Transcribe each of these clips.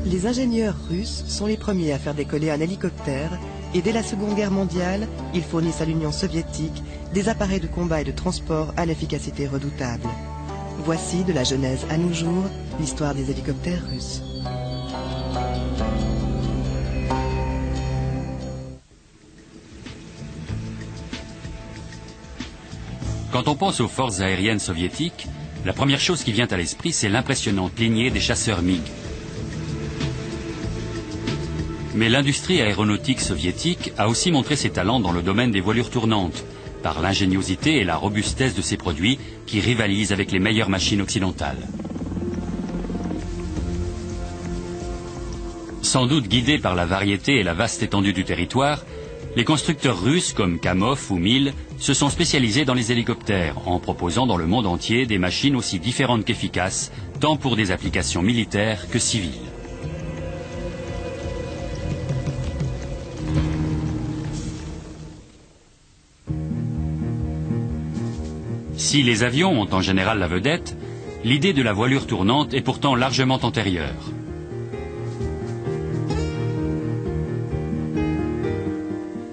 Les ingénieurs russes sont les premiers à faire décoller un hélicoptère et dès la Seconde Guerre mondiale, ils fournissent à l'Union soviétique des appareils de combat et de transport à l'efficacité redoutable. Voici de la Genèse à nos jours l'histoire des hélicoptères russes. Quand on pense aux forces aériennes soviétiques, la première chose qui vient à l'esprit, c'est l'impressionnante lignée des chasseurs MiG. Mais l'industrie aéronautique soviétique a aussi montré ses talents dans le domaine des voilures tournantes, par l'ingéniosité et la robustesse de ses produits qui rivalisent avec les meilleures machines occidentales. Sans doute guidés par la variété et la vaste étendue du territoire, les constructeurs russes comme Kamov ou Mil se sont spécialisés dans les hélicoptères en proposant dans le monde entier des machines aussi différentes qu'efficaces, tant pour des applications militaires que civiles. Si les avions ont en général la vedette, l'idée de la voilure tournante est pourtant largement antérieure.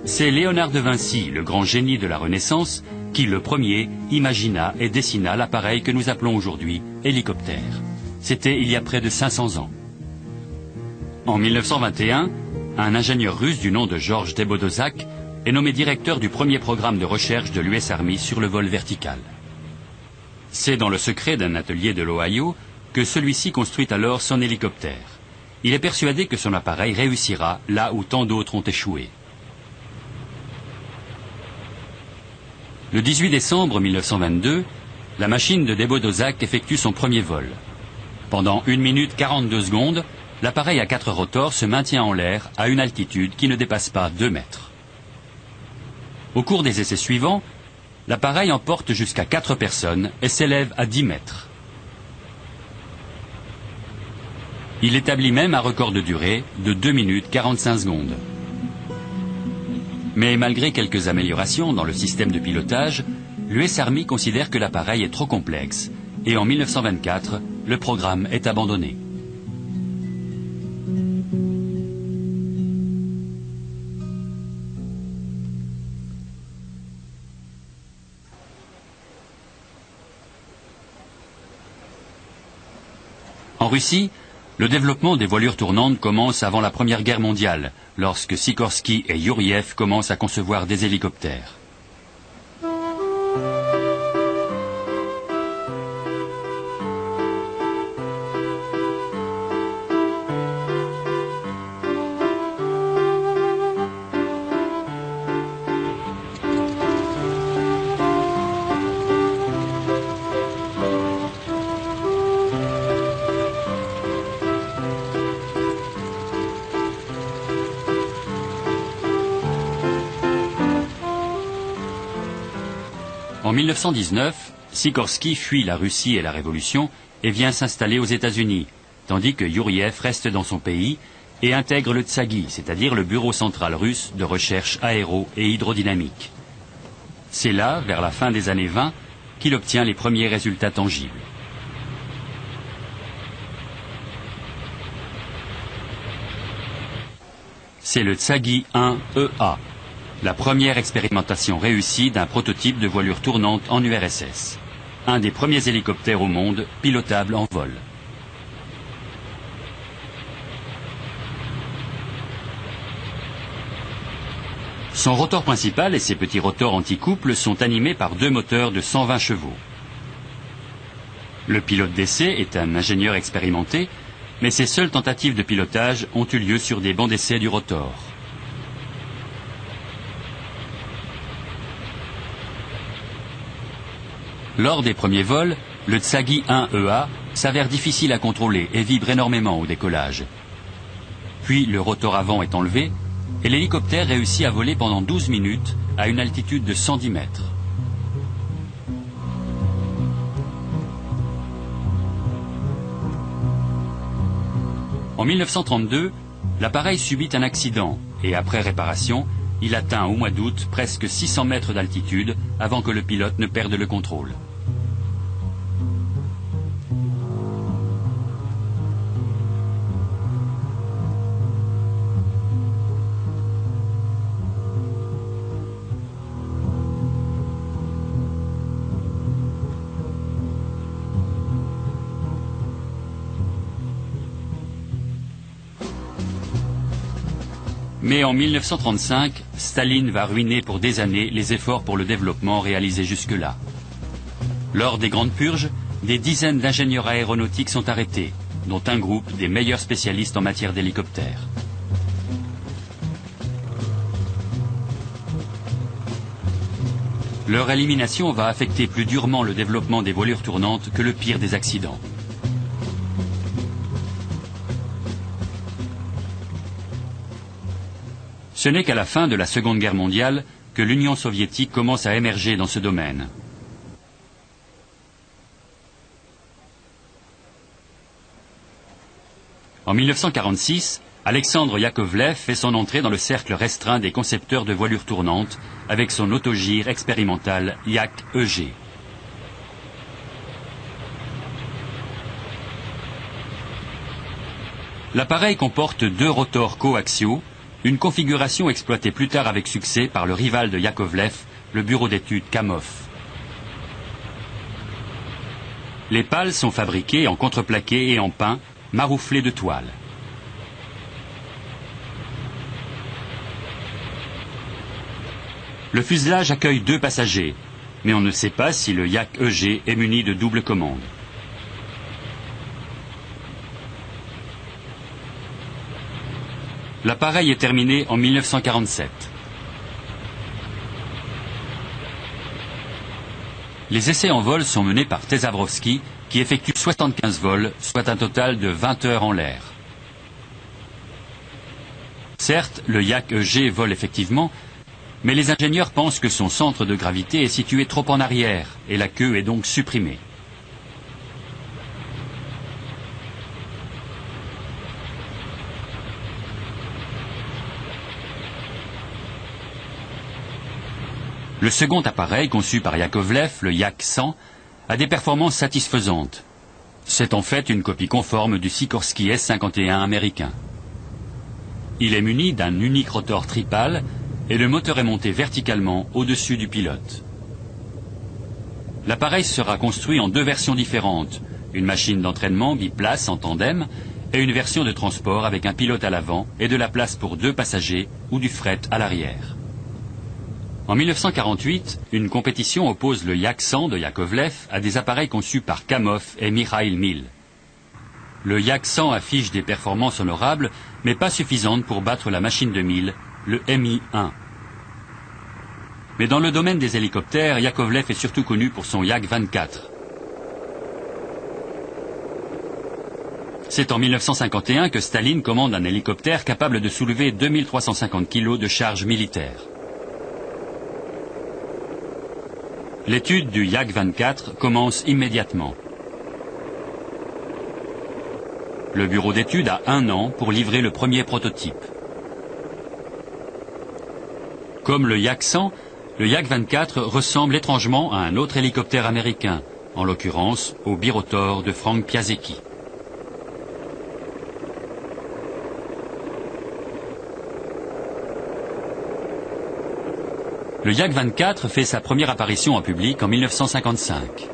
C'est Léonard de Vinci, le grand génie de la Renaissance, qui le premier imagina et dessina l'appareil que nous appelons aujourd'hui hélicoptère. C'était il y a près de 500 ans. En 1921, un ingénieur russe du nom de Georges Debodozak est nommé directeur du premier programme de recherche de l'US Army sur le vol vertical. C'est dans le secret d'un atelier de l'Ohio que celui-ci construit alors son hélicoptère. Il est persuadé que son appareil réussira là où tant d'autres ont échoué. Le 18 décembre 1922, la machine de Debodozak effectue son premier vol. Pendant 1 minute 42 secondes, l'appareil à 4 rotors se maintient en l'air à une altitude qui ne dépasse pas 2 mètres. Au cours des essais suivants, l'appareil emporte jusqu'à 4 personnes et s'élève à 10 mètres. Il établit même un record de durée de 2 minutes 45 secondes. Mais malgré quelques améliorations dans le système de pilotage, l'US Army considère que l'appareil est trop complexe et en 1924, le programme est abandonné. En Russie, le développement des voilures tournantes commence avant la Première Guerre mondiale, lorsque Sikorsky et Youriev commencent à concevoir des hélicoptères. En 1919, Sikorsky fuit la Russie et la Révolution et vient s'installer aux États-Unis, tandis que Youriev reste dans son pays et intègre le Tsagi, c'est-à-dire le bureau central russe de recherche aéro et hydrodynamique. C'est là, vers la fin des années 20, qu'il obtient les premiers résultats tangibles. C'est le Tsagi 1EA. La première expérimentation réussie d'un prototype de voilure tournante en URSS. Un des premiers hélicoptères au monde pilotables en vol. Son rotor principal et ses petits rotors anti-couple sont animés par 2 moteurs de 120 chevaux. Le pilote d'essai est un ingénieur expérimenté, mais ses seules tentatives de pilotage ont eu lieu sur des bancs d'essai du rotor. Lors des premiers vols, le Tsagi 1EA s'avère difficile à contrôler et vibre énormément au décollage. Puis le rotor avant est enlevé et l'hélicoptère réussit à voler pendant 12 minutes à une altitude de 110 mètres. En 1932, l'appareil subit un accident et après réparation, il atteint au mois d'août presque 600 mètres d'altitude avant que le pilote ne perde le contrôle. Mais en 1935, Staline va ruiner pour des années les efforts pour le développement réalisés jusque-là. Lors des grandes purges, des dizaines d'ingénieurs aéronautiques sont arrêtés, dont un groupe des meilleurs spécialistes en matière d'hélicoptères. Leur élimination va affecter plus durement le développement des voilures tournantes que le pire des accidents. Ce n'est qu'à la fin de la Seconde Guerre mondiale que l'Union soviétique commence à émerger dans ce domaine. En 1946, Alexandre Yakovlev fait son entrée dans le cercle restreint des concepteurs de voilures tournantes avec son autogire expérimental Yak-EG. L'appareil comporte 2 rotors coaxiaux, une configuration exploitée plus tard avec succès par le rival de Yakovlev, le bureau d'études Kamov. Les pales sont fabriquées en contreplaqué et en pin, marouflé de toile. Le fuselage accueille 2 passagers, mais on ne sait pas si le Yak-EG est muni de double commande. L'appareil est terminé en 1947. Les essais en vol sont menés par Tesavrowski, qui effectue 75 vols, soit un total de 20 heures en l'air. Certes, le Yak-EG vole effectivement, mais les ingénieurs pensent que son centre de gravité est situé trop en arrière, et la queue est donc supprimée. Le second appareil, conçu par Yakovlev, le Yak-100, a des performances satisfaisantes. C'est en fait une copie conforme du Sikorsky S-51 américain. Il est muni d'un unique rotor tripale et le moteur est monté verticalement au-dessus du pilote. L'appareil sera construit en 2 versions différentes, une machine d'entraînement biplace en tandem et une version de transport avec un pilote à l'avant et de la place pour 2 passagers ou du fret à l'arrière. En 1948, une compétition oppose le Yak-100 de Yakovlev à des appareils conçus par Kamov et Mikhail Mil. Le Yak-100 affiche des performances honorables, mais pas suffisantes pour battre la machine de Mil, le Mi-1. Mais dans le domaine des hélicoptères, Yakovlev est surtout connu pour son Yak-24. C'est en 1951 que Staline commande un hélicoptère capable de soulever 2350 kg de charge militaire. L'étude du Yak-24 commence immédiatement. Le bureau d'études a 1 an pour livrer le premier prototype. Comme le Yak-100, le Yak-24 ressemble étrangement à un autre hélicoptère américain, en l'occurrence au birotor de Frank Piasecki. Le Yak-24 fait sa première apparition en public en 1955.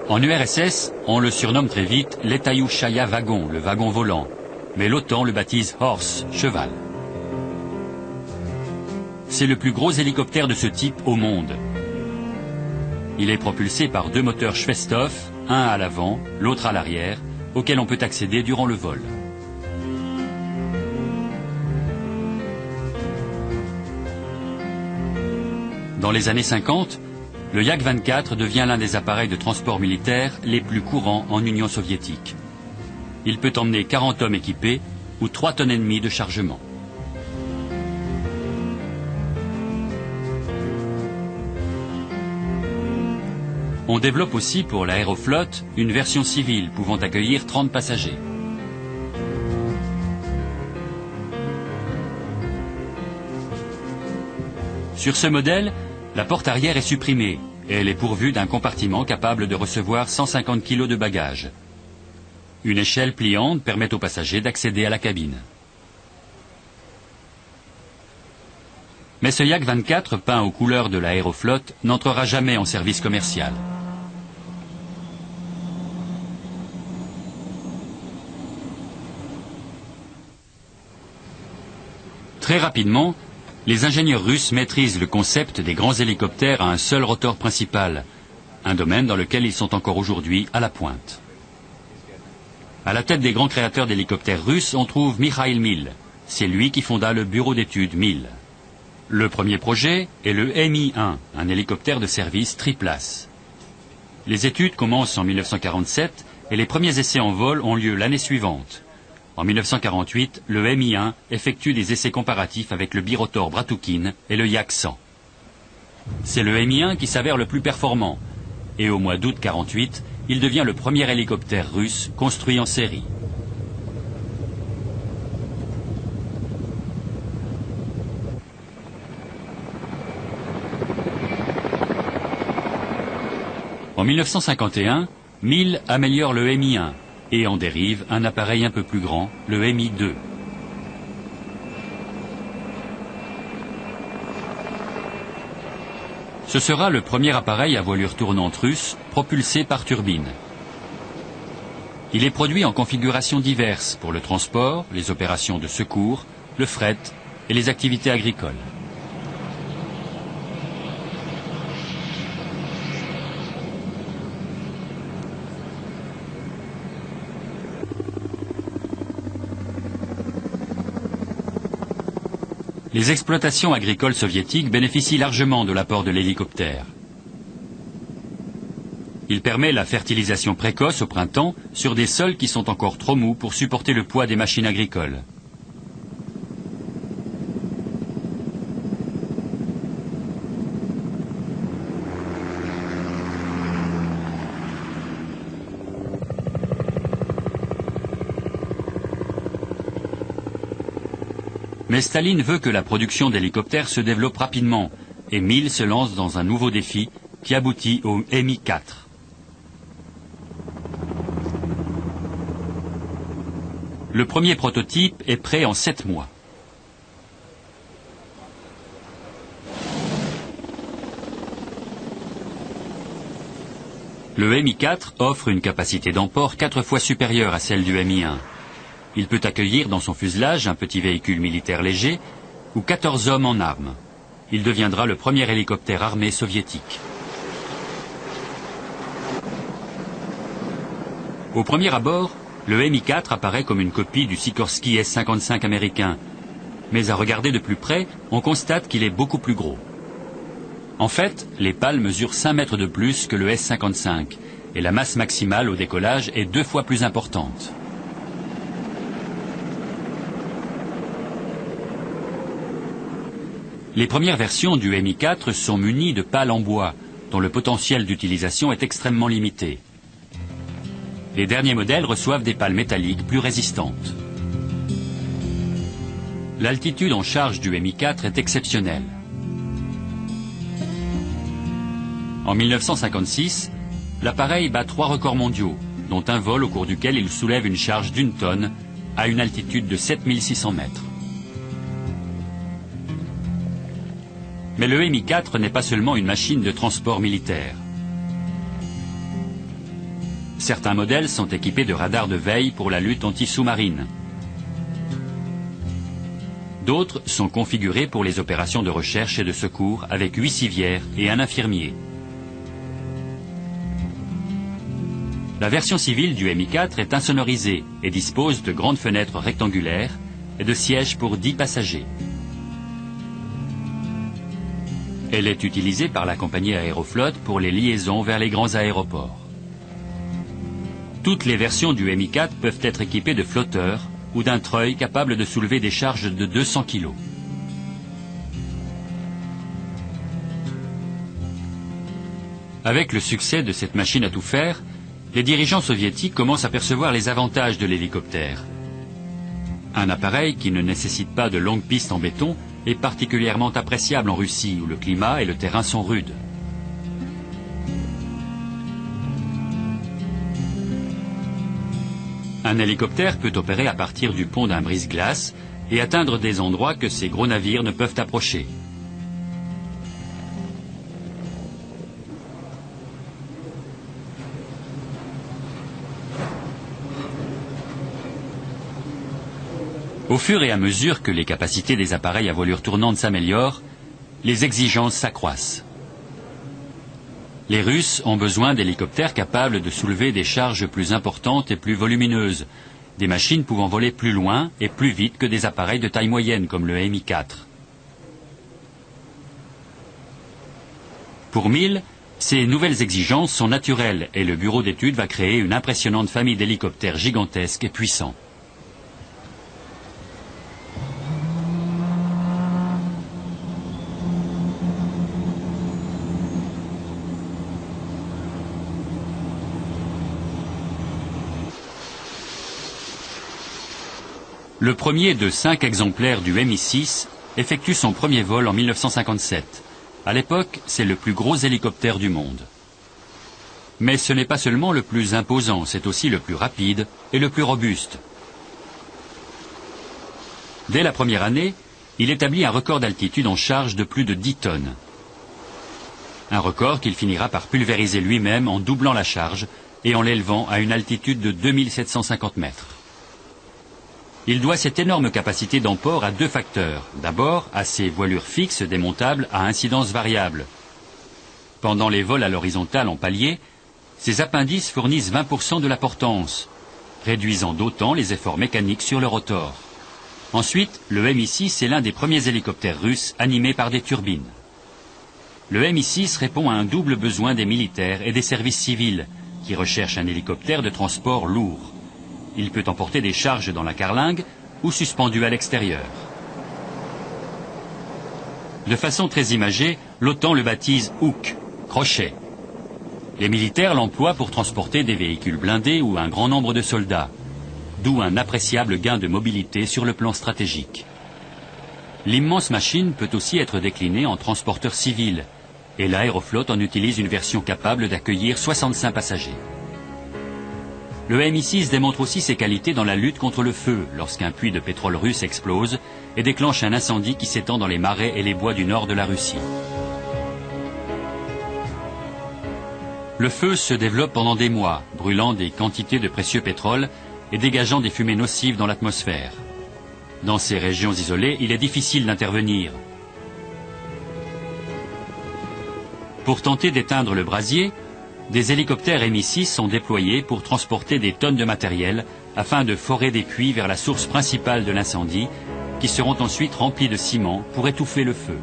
En URSS, on le surnomme très vite l'Etayouchaya Wagon, le wagon volant, mais l'OTAN le baptise Horse, cheval. C'est le plus gros hélicoptère de ce type au monde. Il est propulsé par 2 moteurs Shvestov, un à l'avant, l'autre à l'arrière, auquel on peut accéder durant le vol. Dans les années 50, le Yak-24 devient l'un des appareils de transport militaire les plus courants en Union soviétique. Il peut emmener 40 hommes équipés ou 3,5 tonnes de chargement. On développe aussi pour l'aéroflotte une version civile pouvant accueillir 30 passagers. Sur ce modèle, la porte arrière est supprimée et elle est pourvue d'un compartiment capable de recevoir 150 kg de bagages. Une échelle pliante permet aux passagers d'accéder à la cabine. Mais ce Yak-24 peint aux couleurs de l'aéroflotte n'entrera jamais en service commercial. Très rapidement, les ingénieurs russes maîtrisent le concept des grands hélicoptères à un seul rotor principal, un domaine dans lequel ils sont encore aujourd'hui à la pointe. À la tête des grands créateurs d'hélicoptères russes, on trouve Mikhail Mil. C'est lui qui fonda le bureau d'études Mil. Le premier projet est le Mi-1, un hélicoptère de service triplace. Les études commencent en 1947 et les premiers essais en vol ont lieu l'année suivante. En 1948, le Mi-1 effectue des essais comparatifs avec le birotor Bratoukine et le Yak-100. C'est le Mi-1 qui s'avère le plus performant et au mois d'août 1948, il devient le premier hélicoptère russe construit en série. En 1951, Mil améliore le Mi-1 et en dérive un appareil un peu plus grand, le Mi-2. Ce sera le premier appareil à voilure tournante russe propulsé par turbine. Il est produit en configurations diverses pour le transport, les opérations de secours, le fret et les activités agricoles. Les exploitations agricoles soviétiques bénéficient largement de l'apport de l'hélicoptère. Il permet la fertilisation précoce au printemps sur des sols qui sont encore trop mous pour supporter le poids des machines agricoles. Mais Staline veut que la production d'hélicoptères se développe rapidement et Mil se lance dans un nouveau défi qui aboutit au Mi-4. Le premier prototype est prêt en 7 mois. Le Mi-4 offre une capacité d'emport 4 fois supérieure à celle du Mi-1. Il peut accueillir dans son fuselage un petit véhicule militaire léger ou 14 hommes en armes. Il deviendra le premier hélicoptère armé soviétique. Au premier abord, le Mi-4 apparaît comme une copie du Sikorsky S-55 américain. Mais à regarder de plus près, on constate qu'il est beaucoup plus gros. En fait, les pales mesurent 5 mètres de plus que le S-55 et la masse maximale au décollage est 2 fois plus importante. Les premières versions du Mi-4 sont munies de pales en bois, dont le potentiel d'utilisation est extrêmement limité. Les derniers modèles reçoivent des pales métalliques plus résistantes. L'altitude en charge du Mi-4 est exceptionnelle. En 1956, l'appareil bat 3 records mondiaux, dont un vol au cours duquel il soulève une charge d'1 tonne à une altitude de 7600 mètres. Mais le Mi-4 n'est pas seulement une machine de transport militaire. Certains modèles sont équipés de radars de veille pour la lutte anti-sous-marine. D'autres sont configurés pour les opérations de recherche et de secours avec 8 civières et un infirmier. La version civile du Mi-4 est insonorisée et dispose de grandes fenêtres rectangulaires et de sièges pour 10 passagers. Elle est utilisée par la compagnie Aeroflot pour les liaisons vers les grands aéroports. Toutes les versions du Mi-4 peuvent être équipées de flotteurs ou d'un treuil capable de soulever des charges de 200 kg. Avec le succès de cette machine à tout faire, les dirigeants soviétiques commencent à percevoir les avantages de l'hélicoptère. Un appareil qui ne nécessite pas de longues pistes en béton est particulièrement appréciable en Russie où le climat et le terrain sont rudes. Un hélicoptère peut opérer à partir du pont d'un brise-glace et atteindre des endroits que ces gros navires ne peuvent approcher. Au fur et à mesure que les capacités des appareils à voilure tournante s'améliorent, les exigences s'accroissent. Les Russes ont besoin d'hélicoptères capables de soulever des charges plus importantes et plus volumineuses, des machines pouvant voler plus loin et plus vite que des appareils de taille moyenne comme le Mi-4. Pour Mil, ces nouvelles exigences sont naturelles et le bureau d'études va créer une impressionnante famille d'hélicoptères gigantesques et puissants. Le premier de 5 exemplaires du Mi-6 effectue son premier vol en 1957. À l'époque, c'est le plus gros hélicoptère du monde. Mais ce n'est pas seulement le plus imposant, c'est aussi le plus rapide et le plus robuste. Dès la première année, il établit un record d'altitude en charge de plus de 10 tonnes. Un record qu'il finira par pulvériser lui-même en doublant la charge et en l'élevant à une altitude de 2750 mètres. Il doit cette énorme capacité d'emport à 2 facteurs. D'abord, à ses voilures fixes démontables à incidence variable. Pendant les vols à l'horizontale en palier, ces appendices fournissent 20% de la portance, réduisant d'autant les efforts mécaniques sur le rotor. Ensuite, le Mi-6 est l'un des premiers hélicoptères russes animés par des turbines. Le Mi-6 répond à un double besoin des militaires et des services civils, qui recherchent un hélicoptère de transport lourd. Il peut emporter des charges dans la carlingue ou suspendu à l'extérieur. De façon très imagée, l'OTAN le baptise Houk, crochet. Les militaires l'emploient pour transporter des véhicules blindés ou un grand nombre de soldats, d'où un appréciable gain de mobilité sur le plan stratégique. L'immense machine peut aussi être déclinée en transporteur civil, et l'Aéroflotte en utilise une version capable d'accueillir 65 passagers. Le Mi-6 démontre aussi ses qualités dans la lutte contre le feu, lorsqu'un puits de pétrole russe explose et déclenche un incendie qui s'étend dans les marais et les bois du nord de la Russie. Le feu se développe pendant des mois, brûlant des quantités de précieux pétrole et dégageant des fumées nocives dans l'atmosphère. Dans ces régions isolées, il est difficile d'intervenir. Pour tenter d'éteindre le brasier, des hélicoptères Mi-6 sont déployés pour transporter des tonnes de matériel afin de forer des puits vers la source principale de l'incendie, qui seront ensuite remplis de ciment pour étouffer le feu.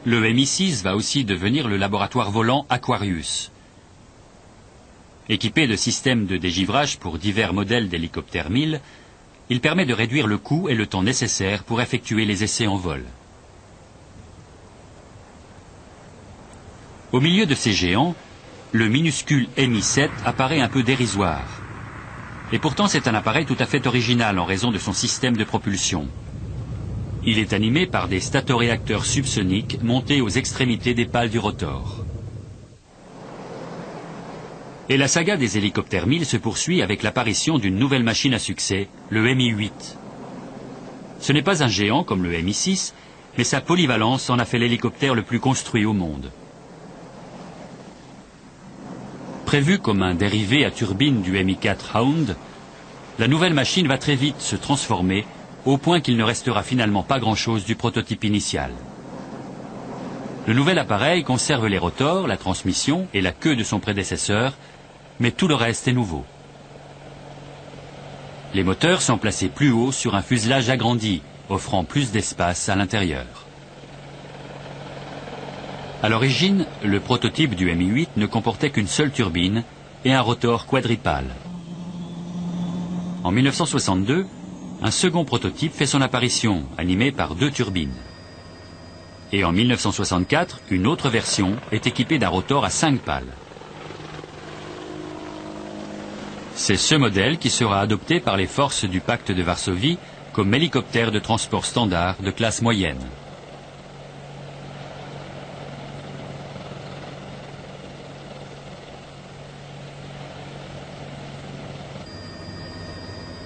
Le Mi-6 va aussi devenir le laboratoire volant Aquarius. Équipé de systèmes de dégivrage pour divers modèles d'hélicoptères Mil, il permet de réduire le coût et le temps nécessaires pour effectuer les essais en vol. Au milieu de ces géants, le minuscule Mi-7 apparaît un peu dérisoire. Et pourtant c'est un appareil tout à fait original en raison de son système de propulsion. Il est animé par des statoréacteurs subsoniques montés aux extrémités des pales du rotor. Et la saga des hélicoptères Mil se poursuit avec l'apparition d'une nouvelle machine à succès, le Mi-8. Ce n'est pas un géant comme le Mi-6, mais sa polyvalence en a fait l'hélicoptère le plus construit au monde. Prévu comme un dérivé à turbine du Mi-4 Hound, la nouvelle machine va très vite se transformer au point qu'il ne restera finalement pas grand-chose du prototype initial. Le nouvel appareil conserve les rotors, la transmission et la queue de son prédécesseur, mais tout le reste est nouveau. Les moteurs sont placés plus haut sur un fuselage agrandi, offrant plus d'espace à l'intérieur. À l'origine, le prototype du Mi-8 ne comportait qu'une seule turbine et un rotor quadripale. En 1962, un second prototype fait son apparition, animé par 2 turbines. Et en 1964, une autre version est équipée d'un rotor à 5 pales. C'est ce modèle qui sera adopté par les forces du pacte de Varsovie comme hélicoptère de transport standard de classe moyenne.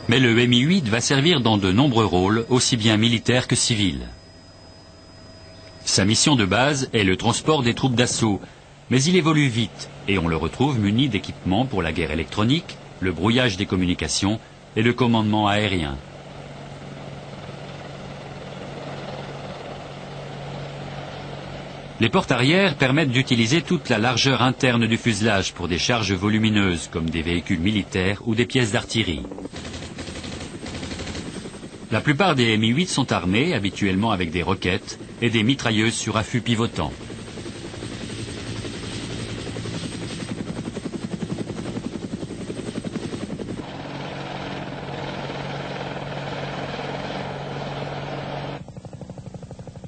Mais le Mi-8 va servir dans de nombreux rôles, aussi bien militaires que civils. Sa mission de base est le transport des troupes d'assaut, mais il évolue vite et on le retrouve muni d'équipements pour la guerre électronique, le brouillage des communications et le commandement aérien. Les portes arrière permettent d'utiliser toute la largeur interne du fuselage pour des charges volumineuses comme des véhicules militaires ou des pièces d'artillerie. La plupart des Mi-8 sont armés, habituellement avec des roquettes et des mitrailleuses sur affût pivotant.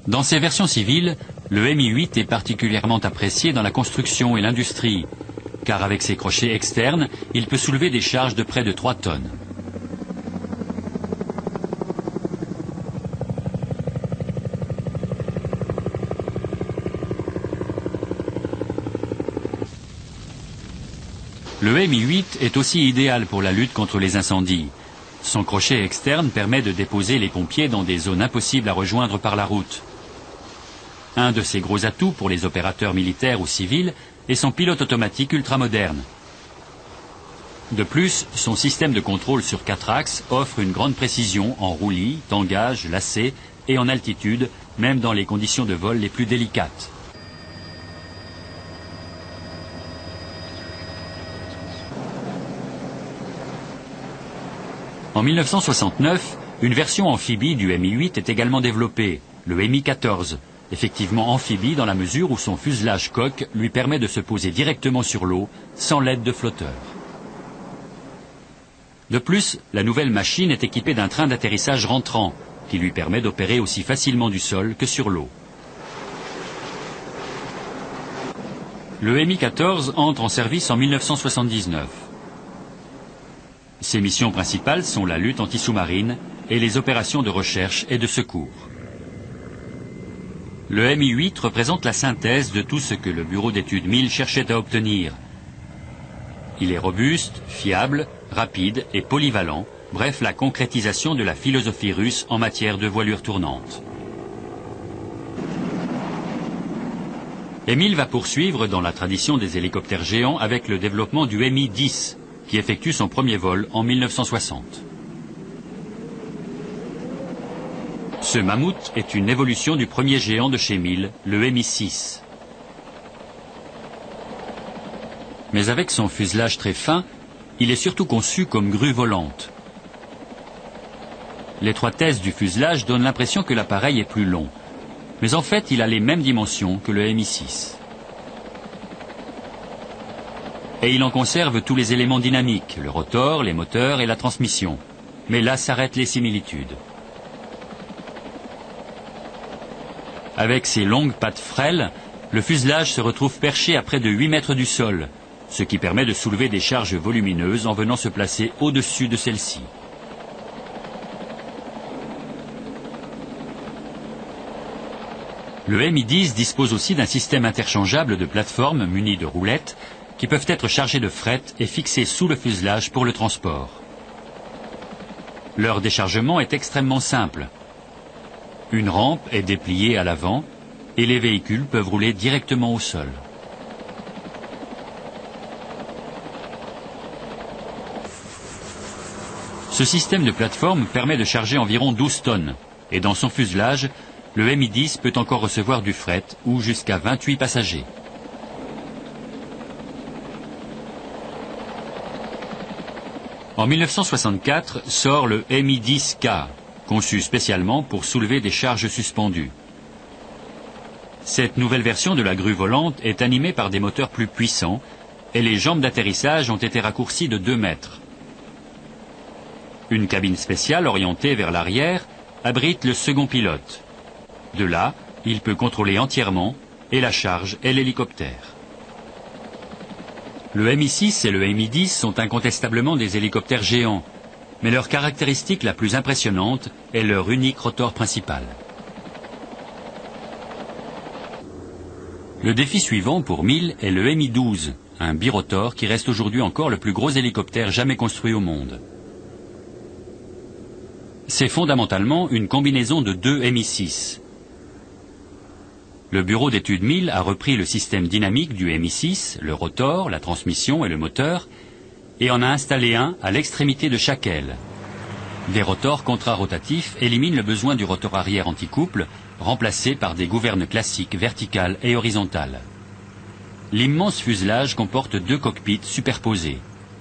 Dans ses versions civiles, le Mi-8 est particulièrement apprécié dans la construction et l'industrie, car avec ses crochets externes, il peut soulever des charges de près de 3 tonnes. Le Mi-8 est aussi idéal pour la lutte contre les incendies. Son crochet externe permet de déposer les pompiers dans des zones impossibles à rejoindre par la route. Un de ses gros atouts pour les opérateurs militaires ou civils est son pilote automatique ultramoderne. De plus, son système de contrôle sur 4 axes offre une grande précision en roulis, tangage, lacets et en altitude, même dans les conditions de vol les plus délicates. En 1969, une version amphibie du Mi-8 est également développée, le Mi-14, effectivement amphibie dans la mesure où son fuselage coque lui permet de se poser directement sur l'eau, sans l'aide de flotteurs. De plus, la nouvelle machine est équipée d'un train d'atterrissage rentrant, qui lui permet d'opérer aussi facilement du sol que sur l'eau. Le Mi-14 entre en service en 1979. Ses missions principales sont la lutte anti-sous-marine et les opérations de recherche et de secours. Le Mi-8 représente la synthèse de tout ce que le bureau d'études MIL cherchait à obtenir. Il est robuste, fiable, rapide et polyvalent, bref la concrétisation de la philosophie russe en matière de voilure tournante. MIL va poursuivre dans la tradition des hélicoptères géants avec le développement du Mi-10, qui effectue son premier vol en 1960. Ce mammouth est une évolution du premier géant de chez MIL, le Mi-6. Mais avec son fuselage très fin, il est surtout conçu comme grue volante. L'étroitesse du fuselage donne l'impression que l'appareil est plus long, mais en fait il a les mêmes dimensions que le Mi-6. Et il en conserve tous les éléments dynamiques, le rotor, les moteurs et la transmission. Mais là s'arrêtent les similitudes. Avec ses longues pattes frêles, le fuselage se retrouve perché à près de 8 mètres du sol, ce qui permet de soulever des charges volumineuses en venant se placer au-dessus de celles-ci. Le Mi-10 dispose aussi d'un système interchangeable de plateformes munies de roulettes qui peuvent être chargées de fret et fixées sous le fuselage pour le transport. Leur déchargement est extrêmement simple. Une rampe est dépliée à l'avant et les véhicules peuvent rouler directement au sol. Ce système de plateforme permet de charger environ 12 tonnes et dans son fuselage, le Mi-10 peut encore recevoir du fret ou jusqu'à 28 passagers. En 1964 sort le Mi-10K, conçu spécialement pour soulever des charges suspendues. Cette nouvelle version de la grue volante est animée par des moteurs plus puissants et les jambes d'atterrissage ont été raccourcies de 2 mètres. Une cabine spéciale orientée vers l'arrière abrite le second pilote. De là, il peut contrôler entièrement et la charge et l'hélicoptère. Le Mi-6 et le Mi-10 sont incontestablement des hélicoptères géants, mais leur caractéristique la plus impressionnante est leur unique rotor principal. Le défi suivant pour MIL est le Mi-12, un birotor qui reste aujourd'hui encore le plus gros hélicoptère jamais construit au monde. c'est fondamentalement une combinaison de deux Mi-6. Le bureau d'études 1000 a repris le système dynamique du Mi-6, le rotor, la transmission et le moteur, et en a installé un à l'extrémité de chaque aile. Des rotors contrarotatifs éliminent le besoin du rotor arrière anticouple, remplacé par des gouvernes classiques verticales et horizontales. L'immense fuselage comporte deux cockpits superposés.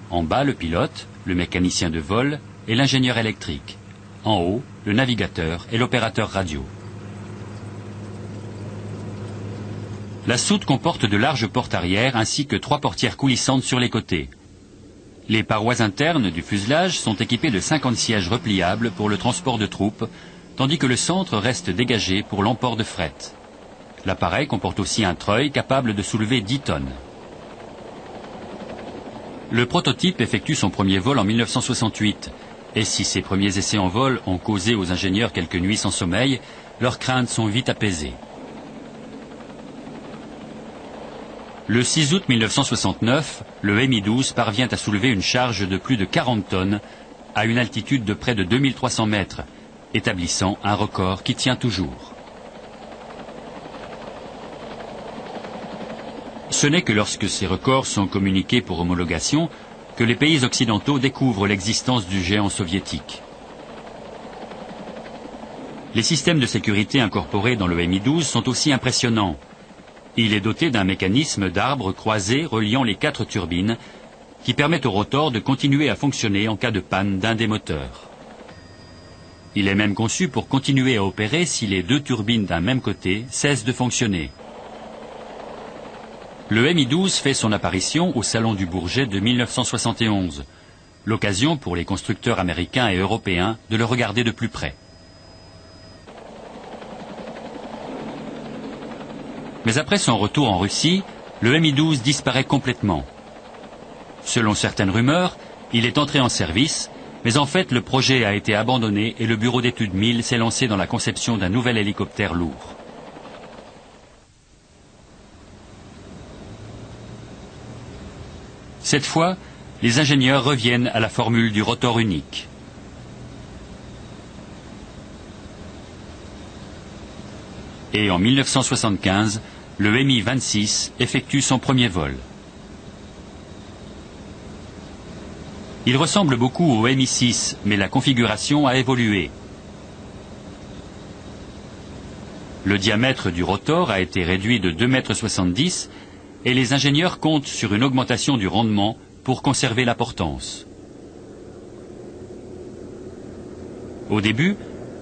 En bas, le pilote, le mécanicien de vol et l'ingénieur électrique. En haut, le navigateur et l'opérateur radio. La soute comporte de larges portes arrière ainsi que 3 portières coulissantes sur les côtés. Les parois internes du fuselage sont équipées de 50 sièges repliables pour le transport de troupes, tandis que le centre reste dégagé pour l'emport de fret. L'appareil comporte aussi un treuil capable de soulever 10 tonnes. Le prototype effectue son premier vol en 1968, et si ses premiers essais en vol ont causé aux ingénieurs quelques nuits sans sommeil, leurs craintes sont vite apaisées. Le 6 août 1969, le Mi-12 parvient à soulever une charge de plus de 40 tonnes à une altitude de près de 2300 mètres, établissant un record qui tient toujours. Ce n'est que lorsque ces records sont communiqués pour homologation que les pays occidentaux découvrent l'existence du géant soviétique. Les systèmes de sécurité incorporés dans le Mi-12 sont aussi impressionnants. Il est doté d'un mécanisme d'arbre croisé reliant les 4 turbines qui permettent au rotor de continuer à fonctionner en cas de panne d'un des moteurs. Il est même conçu pour continuer à opérer si les 2 turbines d'un même côté cessent de fonctionner. Le Mi-12 fait son apparition au Salon du Bourget de 1971, l'occasion pour les constructeurs américains et européens de le regarder de plus près. Mais après son retour en Russie, le Mi-12 disparaît complètement. Selon certaines rumeurs, il est entré en service, mais en fait le projet a été abandonné et le bureau d'études 1000 s'est lancé dans la conception d'un nouvel hélicoptère lourd. Cette fois, les ingénieurs reviennent à la formule du rotor unique. Et en 1975, le Mi-26 effectue son premier vol. Il ressemble beaucoup au Mi-6, mais la configuration a évolué. Le diamètre du rotor a été réduit de 2,70 m et les ingénieurs comptent sur une augmentation du rendement pour conserver la portance. Au début,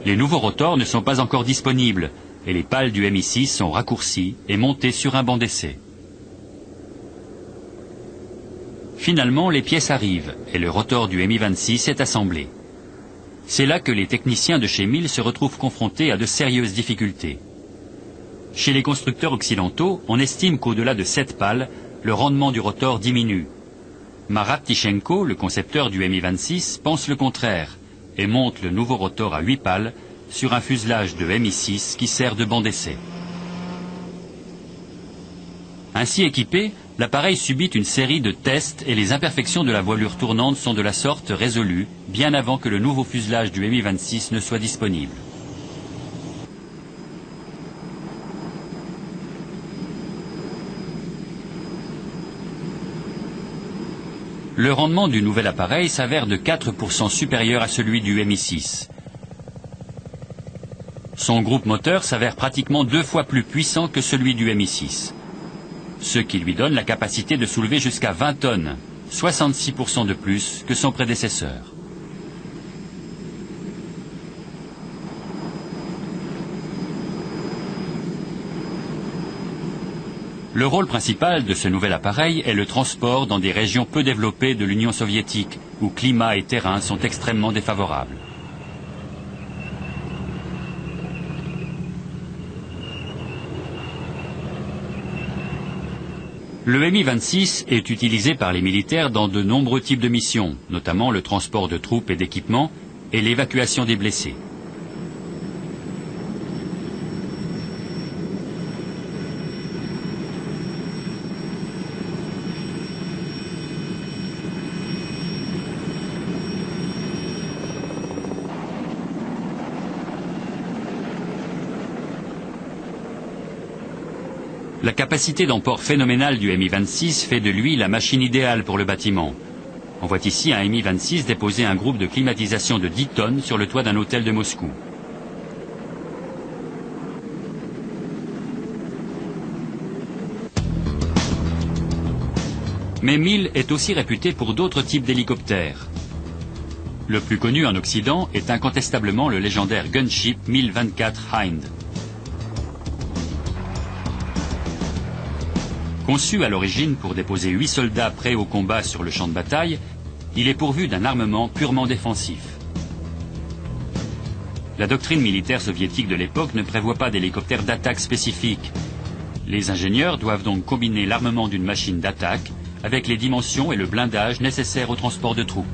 les nouveaux rotors ne sont pas encore disponibles et les pales du Mi-6 sont raccourcies et montées sur un banc d'essai. Finalement, les pièces arrivent et le rotor du Mi-26 est assemblé. C'est là que les techniciens de chez 1000 se retrouvent confrontés à de sérieuses difficultés. Chez les constructeurs occidentaux, on estime qu'au-delà de 7 pales, le rendement du rotor diminue. Marat Tichenko, le concepteur du Mi-26, pense le contraire et monte le nouveau rotor à 8 pales sur un fuselage de Mi-6 qui sert de banc d'essai. Ainsi équipé, l'appareil subit une série de tests et les imperfections de la voilure tournante sont de la sorte résolues bien avant que le nouveau fuselage du Mi-26 ne soit disponible. Le rendement du nouvel appareil s'avère de 4% supérieur à celui du Mi-6. Son groupe moteur s'avère pratiquement 2 fois plus puissant que celui du Mi-6, ce qui lui donne la capacité de soulever jusqu'à 20 tonnes, 66% de plus que son prédécesseur. Le rôle principal de ce nouvel appareil est le transport dans des régions peu développées de l'Union soviétique, où climat et terrain sont extrêmement défavorables. Le Mi-26 est utilisé par les militaires dans de nombreux types de missions, notamment le transport de troupes et d'équipements et l'évacuation des blessés. La capacité d'emport phénoménale du Mi-26 fait de lui la machine idéale pour le bâtiment. On voit ici un Mi-26 déposer un groupe de climatisation de 10 tonnes sur le toit d'un hôtel de Moscou. Mais Mil est aussi réputé pour d'autres types d'hélicoptères. Le plus connu en Occident est incontestablement le légendaire gunship Mi-24 Hind. Conçu à l'origine pour déposer 8 soldats prêts au combat sur le champ de bataille, il est pourvu d'un armement purement défensif. La doctrine militaire soviétique de l'époque ne prévoit pas d'hélicoptère d'attaque spécifique. Les ingénieurs doivent donc combiner l'armement d'une machine d'attaque avec les dimensions et le blindage nécessaires au transport de troupes.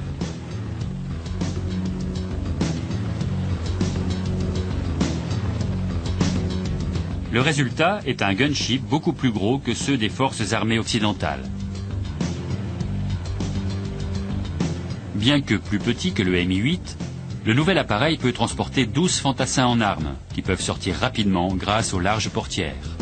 Le résultat est un gunship beaucoup plus gros que ceux des forces armées occidentales. Bien que plus petit que le Mi-8, le nouvel appareil peut transporter 12 fantassins en armes, qui peuvent sortir rapidement grâce aux larges portières.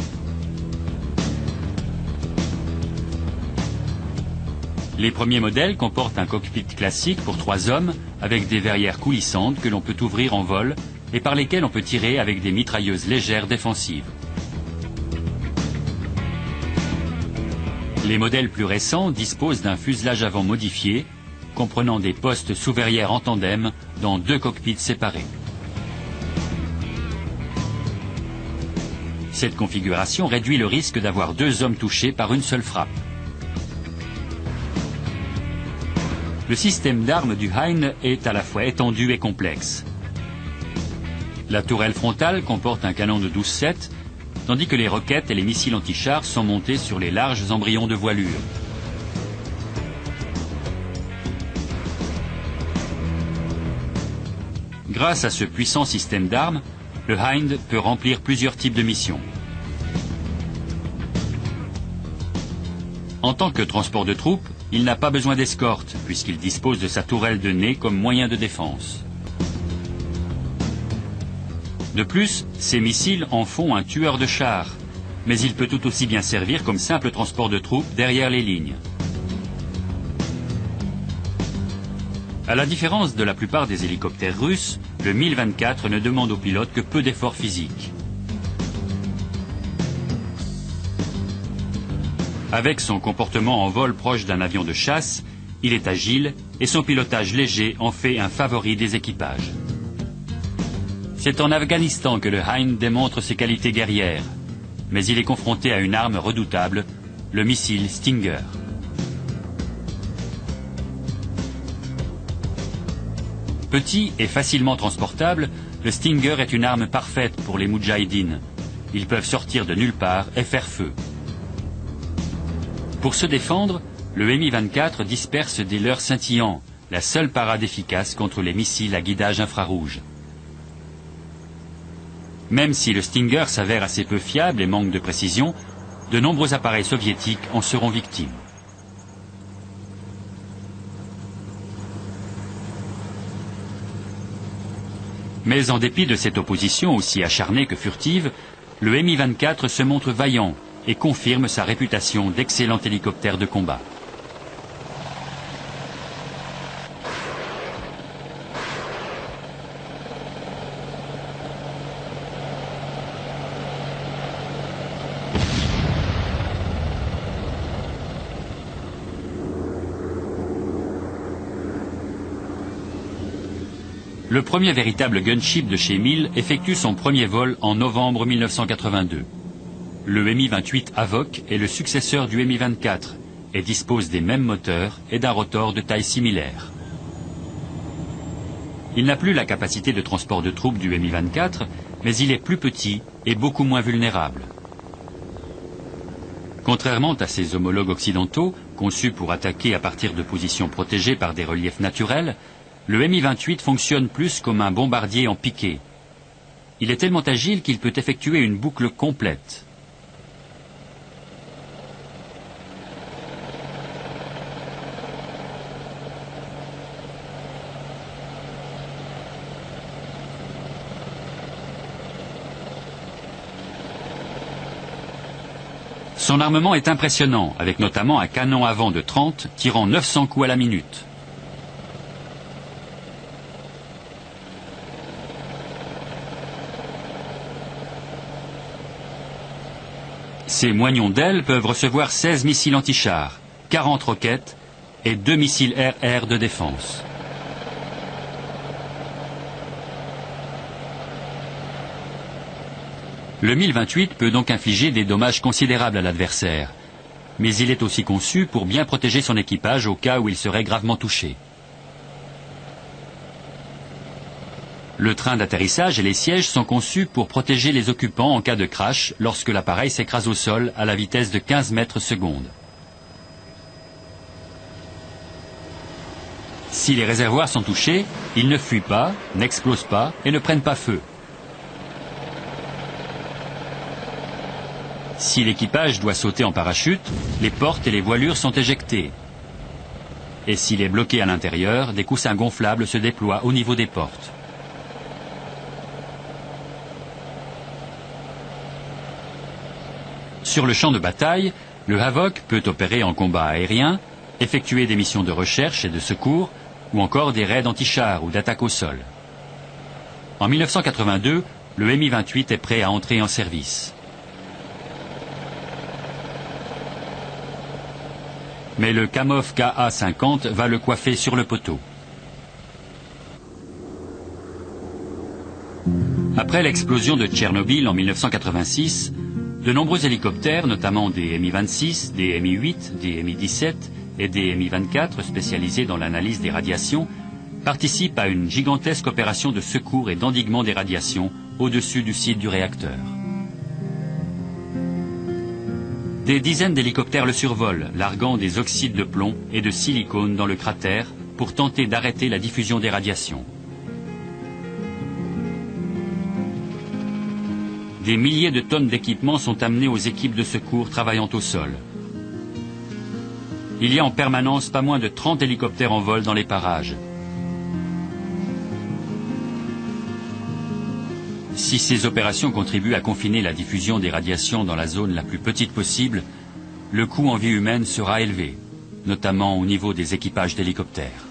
Les premiers modèles comportent un cockpit classique pour 3 hommes, avec des verrières coulissantes que l'on peut ouvrir en vol et par lesquelles on peut tirer avec des mitrailleuses légères défensives. Les modèles plus récents disposent d'un fuselage avant modifié, comprenant des postes sous verrière en tandem dans 2 cockpits séparés. Cette configuration réduit le risque d'avoir 2 hommes touchés par une seule frappe. Le système d'armes du Hind est à la fois étendu et complexe. La tourelle frontale comporte un canon de 12,7, tandis que les roquettes et les missiles anti-chars sont montés sur les larges embryons de voilure. Grâce à ce puissant système d'armes, le Hind peut remplir plusieurs types de missions. En tant que transport de troupes, il n'a pas besoin d'escorte, puisqu'il dispose de sa tourelle de nez comme moyen de défense. De plus, ces missiles en font un tueur de chars, mais il peut tout aussi bien servir comme simple transport de troupes derrière les lignes. À la différence de la plupart des hélicoptères russes, le Mi-24 ne demande au pilote que peu d'efforts physiques. Avec son comportement en vol proche d'un avion de chasse, il est agile et son pilotage léger en fait un favori des équipages. C'est en Afghanistan que le Hind démontre ses qualités guerrières, mais il est confronté à une arme redoutable, le missile Stinger. Petit et facilement transportable, le Stinger est une arme parfaite pour les moudjahidines. Ils peuvent sortir de nulle part et faire feu. Pour se défendre, le Mi-24 disperse des leurres scintillants, la seule parade efficace contre les missiles à guidage infrarouge. Même si le Stinger s'avère assez peu fiable et manque de précision, de nombreux appareils soviétiques en seront victimes. Mais en dépit de cette opposition aussi acharnée que furtive, le Mi-24 se montre vaillant et confirme sa réputation d'excellent hélicoptère de combat. Le premier véritable gunship de chez Mil effectue son premier vol en novembre 1982. Le Mi-28 Avok est le successeur du Mi-24 et dispose des mêmes moteurs et d'un rotor de taille similaire. Il n'a plus la capacité de transport de troupes du Mi-24, mais il est plus petit et beaucoup moins vulnérable. Contrairement à ses homologues occidentaux, conçus pour attaquer à partir de positions protégées par des reliefs naturels, le Mi-28 fonctionne plus comme un bombardier en piqué. Il est tellement agile qu'il peut effectuer une boucle complète. Son armement est impressionnant, avec notamment un canon à vent de 30 tirant 900 coups à la minute. Ces moignons d'ailes peuvent recevoir 16 missiles anti-chars, 40 roquettes et 2 missiles air-air de défense. Le Mi-28 peut donc infliger des dommages considérables à l'adversaire, mais il est aussi conçu pour bien protéger son équipage au cas où il serait gravement touché. Le train d'atterrissage et les sièges sont conçus pour protéger les occupants en cas de crash lorsque l'appareil s'écrase au sol à la vitesse de 15 mètres secondes. Si les réservoirs sont touchés, ils ne fuient pas, n'explosent pas et ne prennent pas feu. Si l'équipage doit sauter en parachute, les portes et les voilures sont éjectées. Et s'il est bloqué à l'intérieur, des coussins gonflables se déploient au niveau des portes. Sur le champ de bataille, le Hawk peut opérer en combat aérien, effectuer des missions de recherche et de secours, ou encore des raids anti-chars ou d'attaque au sol. En 1982, le Mi-28 est prêt à entrer en service. Mais le Kamov Ka-50 va le coiffer sur le poteau. Après l'explosion de Tchernobyl en 1986, de nombreux hélicoptères, notamment des Mi-26, des Mi-8, des Mi-17 et des Mi-24 spécialisés dans l'analyse des radiations, participent à une gigantesque opération de secours et d'endiguement des radiations au-dessus du site du réacteur. Des dizaines d'hélicoptères le survolent, larguant des oxydes de plomb et de silicone dans le cratère pour tenter d'arrêter la diffusion des radiations. Des milliers de tonnes d'équipements sont amenés aux équipes de secours travaillant au sol. Il y a en permanence pas moins de 30 hélicoptères en vol dans les parages. Si ces opérations contribuent à confiner la diffusion des radiations dans la zone la plus petite possible, le coût en vie humaine sera élevé, notamment au niveau des équipages d'hélicoptères.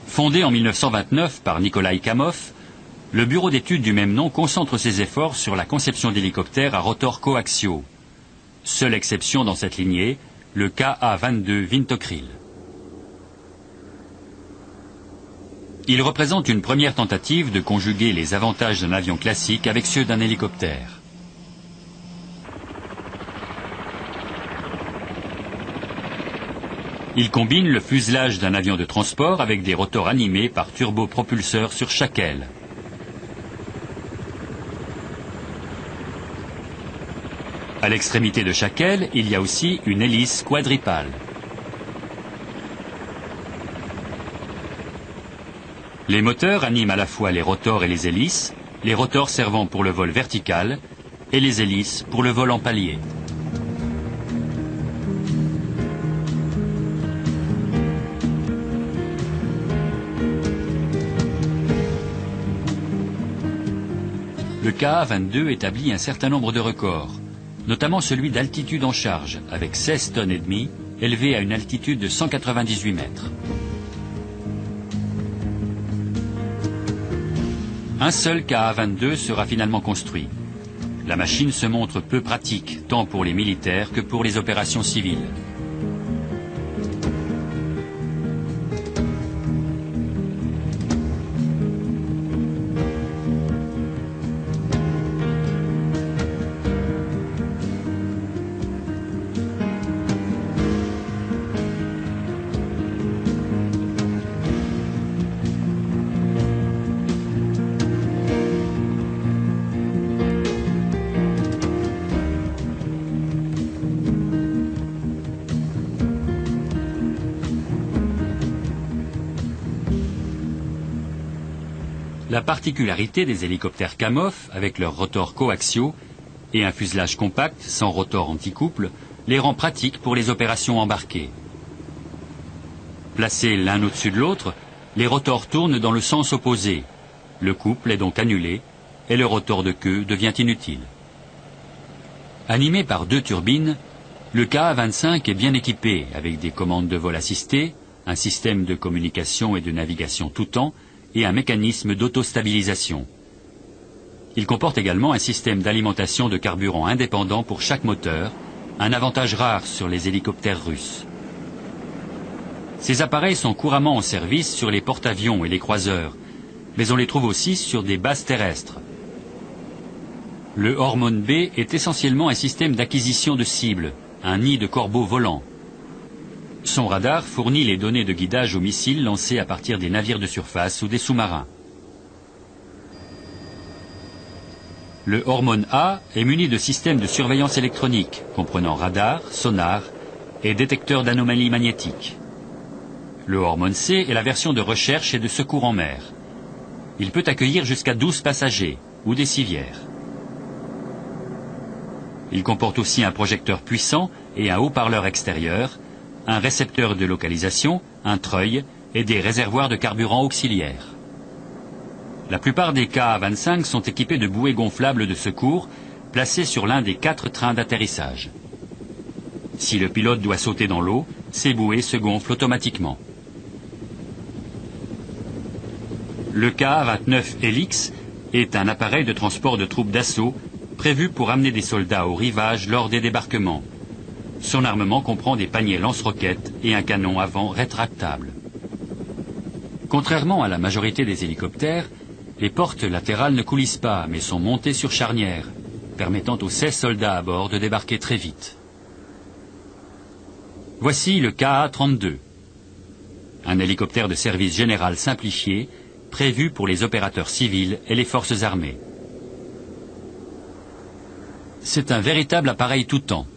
Fondé en 1929 par Nikolai Kamov, le bureau d'études du même nom concentre ses efforts sur la conception d'hélicoptères à rotors coaxiaux. Seule exception dans cette lignée, le Ka-22 Wintokryl. Il représente une première tentative de conjuguer les avantages d'un avion classique avec ceux d'un hélicoptère. Il combine le fuselage d'un avion de transport avec des rotors animés par turbopropulseurs sur chaque aile. À l'extrémité de chaque aile, il y a aussi une hélice quadripale. Les moteurs animent à la fois les rotors et les rotors servant pour le vol vertical et les hélices pour le vol en palier. Le Ka-22 établit un certain nombre de records, notamment celui d'altitude en charge, avec 16 tonnes et demie, élevé à une altitude de 198 mètres. Un seul Ka-22 sera finalement construit. La machine se montre peu pratique, tant pour les militaires que pour les opérations civiles. La particularité des hélicoptères Kamov, avec leurs rotors coaxiaux et un fuselage compact sans rotor anticouple, les rend pratiques pour les opérations embarquées. Placés l'un au-dessus de l'autre, les rotors tournent dans le sens opposé. Le couple est donc annulé et le rotor de queue devient inutile. Animé par 2 turbines, le KA-25 est bien équipé avec des commandes de vol assistées, un système de communication et de navigation tout temps et un mécanisme d'autostabilisation. Il comporte également un système d'alimentation de carburant indépendant pour chaque moteur, un avantage rare sur les hélicoptères russes. Ces appareils sont couramment en service sur les porte-avions et les croiseurs, mais on les trouve aussi sur des bases terrestres. Le Hormone B est essentiellement un système d'acquisition de cibles, un nid de corbeaux volants. Son radar fournit les données de guidage aux missiles lancés à partir des navires de surface ou des sous-marins. Le Hormone A est muni de systèmes de surveillance électronique, comprenant radar, sonar et détecteurs d'anomalies magnétiques. Le Hormone C est la version de recherche et de secours en mer. Il peut accueillir jusqu'à 12 passagers ou des civières. Il comporte aussi un projecteur puissant et un haut-parleur extérieur, un récepteur de localisation, un treuil et des réservoirs de carburant auxiliaires. La plupart des KA-25 sont équipés de bouées gonflables de secours placées sur l'un des 4 trains d'atterrissage. Si le pilote doit sauter dans l'eau, ces bouées se gonflent automatiquement. Le KA-29 Helix est un appareil de transport de troupes d'assaut prévu pour amener des soldats au rivage lors des débarquements. Son armement comprend des paniers lance-roquettes et un canon avant rétractable. Contrairement à la majorité des hélicoptères, les portes latérales ne coulissent pas, mais sont montées sur charnière, permettant aux 16 soldats à bord de débarquer très vite. Voici le KA-32, un hélicoptère de service général simplifié, prévu pour les opérateurs civils et les forces armées. C'est un véritable appareil tout-temps.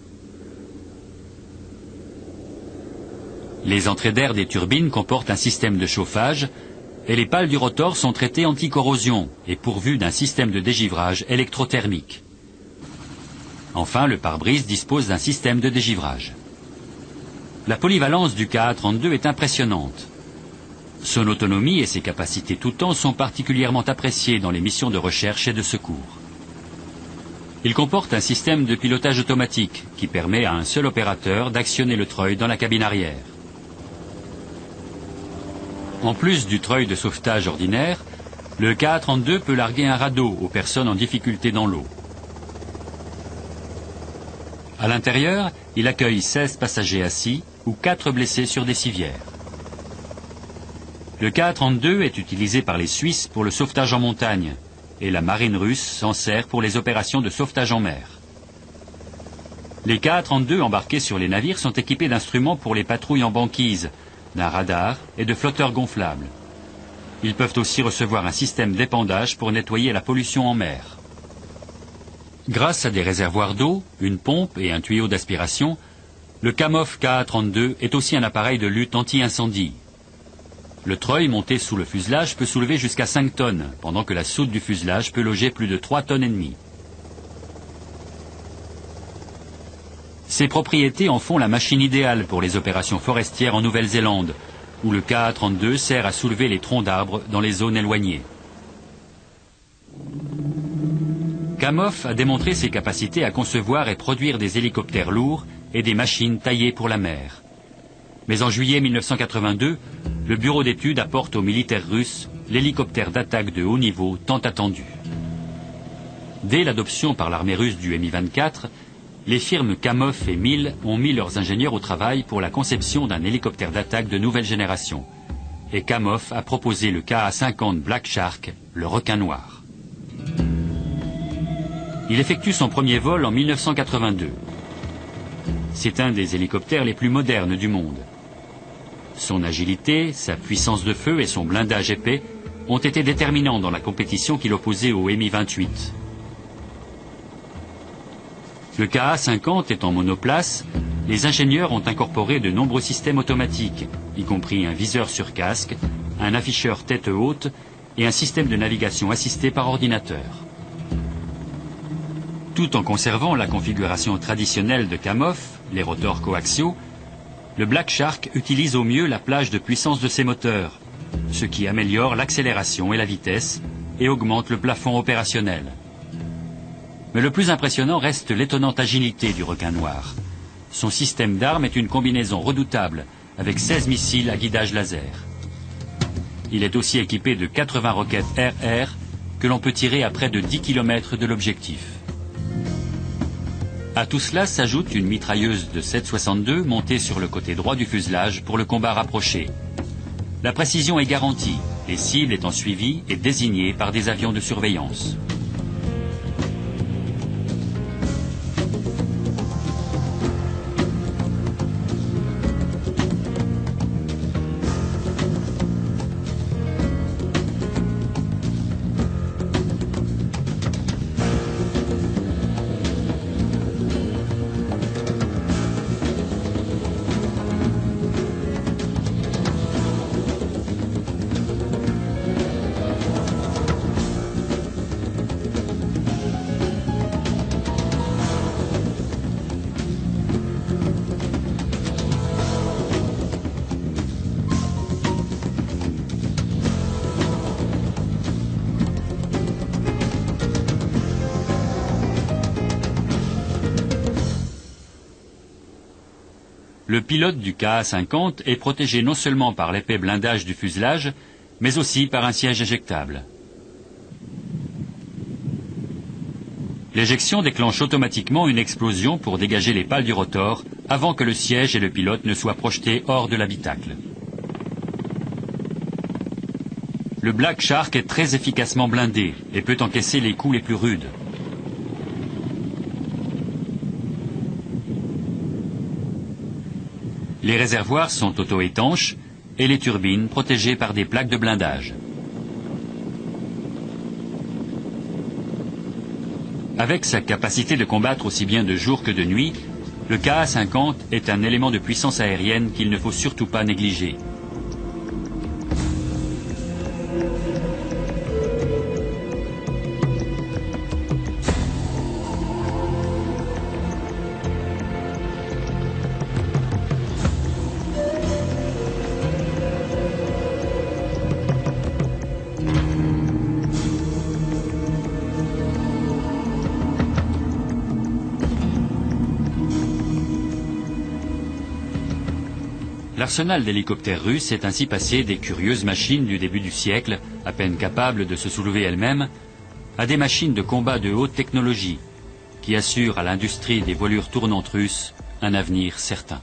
Les entrées d'air des turbines comportent un système de chauffage et les pales du rotor sont traitées anti-corrosion et pourvues d'un système de dégivrage électrothermique. Enfin, le pare-brise dispose d'un système de dégivrage. La polyvalence du KA-32 est impressionnante. Son autonomie et ses capacités tout temps sont particulièrement appréciées dans les missions de recherche et de secours. Il comporte un système de pilotage automatique qui permet à un seul opérateur d'actionner le treuil dans la cabine arrière. En plus du treuil de sauvetage ordinaire, le KA-32 peut larguer un radeau aux personnes en difficulté dans l'eau. À l'intérieur, il accueille 16 passagers assis ou 4 blessés sur des civières. Le KA-32 est utilisé par les Suisses pour le sauvetage en montagne et la marine russe s'en sert pour les opérations de sauvetage en mer. Les KA-32 embarqués sur les navires sont équipés d'instruments pour les patrouilles en banquise, d'un radar et de flotteurs gonflables. Ils peuvent aussi recevoir un système d'épandage pour nettoyer la pollution en mer. Grâce à des réservoirs d'eau, une pompe et un tuyau d'aspiration, le Kamov KA-32 est aussi un appareil de lutte anti-incendie. Le treuil monté sous le fuselage peut soulever jusqu'à 5 tonnes, pendant que la soute du fuselage peut loger plus de 3,5 tonnes. Ces propriétés en font la machine idéale pour les opérations forestières en Nouvelle-Zélande, où le KA-32 sert à soulever les troncs d'arbres dans les zones éloignées. Kamov a démontré ses capacités à concevoir et produire des hélicoptères lourds et des machines taillées pour la mer. Mais en juillet 1982, le bureau d'études apporte aux militaires russes l'hélicoptère d'attaque de haut niveau tant attendu. Dès l'adoption par l'armée russe du Mi-24, les firmes Kamov et Mil ont mis leurs ingénieurs au travail pour la conception d'un hélicoptère d'attaque de nouvelle génération. Et Kamov a proposé le KA-50 Black Shark, le requin noir. Il effectue son premier vol en 1982. C'est un des hélicoptères les plus modernes du monde. Son agilité, sa puissance de feu et son blindage épais ont été déterminants dans la compétition qui l'opposait au Mi-28. Le KA-50 étant monoplace, les ingénieurs ont incorporé de nombreux systèmes automatiques, y compris un viseur sur casque, un afficheur tête haute et un système de navigation assisté par ordinateur. Tout en conservant la configuration traditionnelle de Kamov, les rotors coaxiaux, le Black Shark utilise au mieux la plage de puissance de ses moteurs, ce qui améliore l'accélération et la vitesse, et augmente le plafond opérationnel. Mais le plus impressionnant reste l'étonnante agilité du requin noir. Son système d'armes est une combinaison redoutable avec 16 missiles à guidage laser. Il est aussi équipé de 80 roquettes air-air que l'on peut tirer à près de 10 km de l'objectif. À tout cela s'ajoute une mitrailleuse de 7,62 montée sur le côté droit du fuselage pour le combat rapproché. La précision est garantie, les cibles étant suivies et désignées par des avions de surveillance. Le pilote du Ka-50 est protégé non seulement par l'épais blindage du fuselage, mais aussi par un siège éjectable. L'éjection déclenche automatiquement une explosion pour dégager les pales du rotor avant que le siège et le pilote ne soient projetés hors de l'habitacle. Le Black Shark est très efficacement blindé et peut encaisser les coups les plus rudes. Les réservoirs sont auto-étanches et les turbines protégées par des plaques de blindage. Avec sa capacité de combattre aussi bien de jour que de nuit, le Ka-50 est un élément de puissance aérienne qu'il ne faut surtout pas négliger. L'arsenal d'hélicoptères russes est ainsi passé des curieuses machines du début du siècle, à peine capables de se soulever elles-mêmes, à des machines de combat de haute technologie, qui assurent à l'industrie des voilures tournantes russes un avenir certain.